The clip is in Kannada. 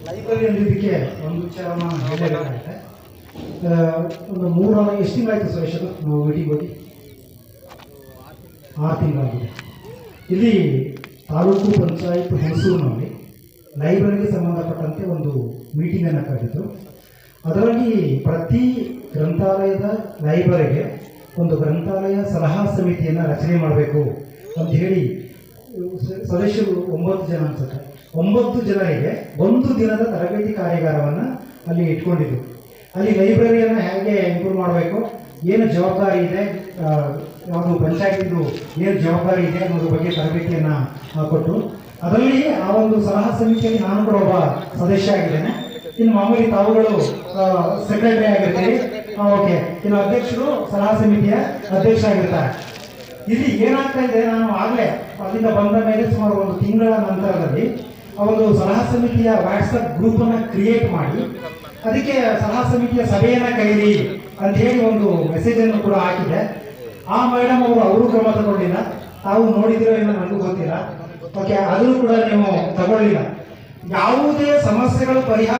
ಲೈಬ್ರರಿಯಲ್ಲಿ ಇದಕ್ಕೆ ಒಂದು ವಿಚಾರನ ಹೇಳಬೇಕಾಗುತ್ತೆ. ಒಂದು 3 ಎಷ್ಟು ತಿಂಗಳಾಯಿತು ಸುರೇಶ್ ಅದು ನಾವು ಮೀಟಿಂಗ್ ಹೋಗಿ? 6 ತಿಂಗಳಾಗಿದೆ. ಇಲ್ಲಿ ತಾಲೂಕು ಪಂಚಾಯತ್ ಹುಣಸೂರಿನಲ್ಲಿ ಲೈಬ್ರರಿಗೆ ಸಂಬಂಧಪಟ್ಟಂತೆ ಒಂದು ಮೀಟಿಂಗನ್ನು ಕರೆದಿದ್ರು. ಅದರಲ್ಲಿ ಪ್ರತಿ ಗ್ರಂಥಾಲಯದ ಲೈಬ್ರರಿಗೆ ಒಂದು ಗ್ರಂಥಾಲಯ ಸಲಹಾ ಸಮಿತಿಯನ್ನು ರಚನೆ ಮಾಡಬೇಕು ಅಂತ ಹೇಳಿ ಸದಸ್ಯರು 9 ಜನ ಅನ್ಸುತ್ತೆ, 9 ಜನರಿಗೆ 1 ದಿನದ ತರಬೇತಿ ಕಾರ್ಯಾಗಾರವನ್ನು ಅಲ್ಲಿ ಇಟ್ಕೊಂಡಿದ್ರು. ಅಲ್ಲಿ ಲೈಬ್ರರಿಯನ್ನು ಹೇಗೆ ಇಂಪ್ರೂವ್ ಮಾಡಬೇಕು, ಏನು ಜವಾಬ್ದಾರಿ ಇದೆ, ಯಾವುದು ಪಂಚಾಯತಿದು ಏನು ಜವಾಬ್ದಾರಿ ಇದೆ ಅನ್ನೋದ್ರ ಬಗ್ಗೆ ತರಬೇತಿಯನ್ನು ಕೊಟ್ಟರು. ಅದರಲ್ಲಿ ಆ ಒಂದು ಸಲಹಾ ಸಮಿತಿಯಲ್ಲಿ ನಾನು ಕೂಡ ಒಬ್ಬ ಸದಸ್ಯ ಆಗಿದ್ದೇನೆ. ಇನ್ನು ಮಾಮೂಲಿ ತಾವುಗಳು ಸೆಕ್ರೆಟರಿ ಆಗಿರ್ತೀರಿ, ಓಕೆ. ಇನ್ನು ಅಧ್ಯಕ್ಷರು ಸಲಹಾ ಸಮಿತಿಯ ಅಧ್ಯಕ್ಷ ಆಗಿರ್ತಾರೆ. ಇಲ್ಲಿ ಏನಾಗ್ತಾ ಇದೆ, ನಾನು ಆಗಲೇ ಅಲ್ಲಿಂದ ಬಂದ ಮೇಲೆ ಸುಮಾರು 1 ತಿಂಗಳ ನಂತರದಲ್ಲಿ ಆ ಒಂದು ಸಲಹಾ ಸಮಿತಿಯ ವಾಟ್ಸಪ್ ಗ್ರೂಪನ್ನು ಕ್ರಿಯೇಟ್ ಮಾಡಿ ಅದಕ್ಕೆ ಸಲಹಾ ಸಮಿತಿಯ ಸಭೆಯನ್ನು ಕರೀರಿ ಅಂತ ಹೇಳಿ ಒಂದು ಮೆಸೇಜನ್ನು ಕೂಡ ಹಾಕಿದೆ. ಆ ಮೇಡಮ್ ಅವರು ಕ್ರಮ ತಗೊಂಡಿಲ್ಲ. ತಾವು ನೋಡಿದಿರೋ ಏನೋ ನನಗೂ ಗೊತ್ತಿಲ್ಲ. ಓಕೆ, ಅದನ್ನು ಕೂಡ ನೀವು ತಗೊಳ್ಳಿಲ್ಲ. ಯಾವುದೇ ಸಮಸ್ಯೆಗಳು ಪರಿಹಾರ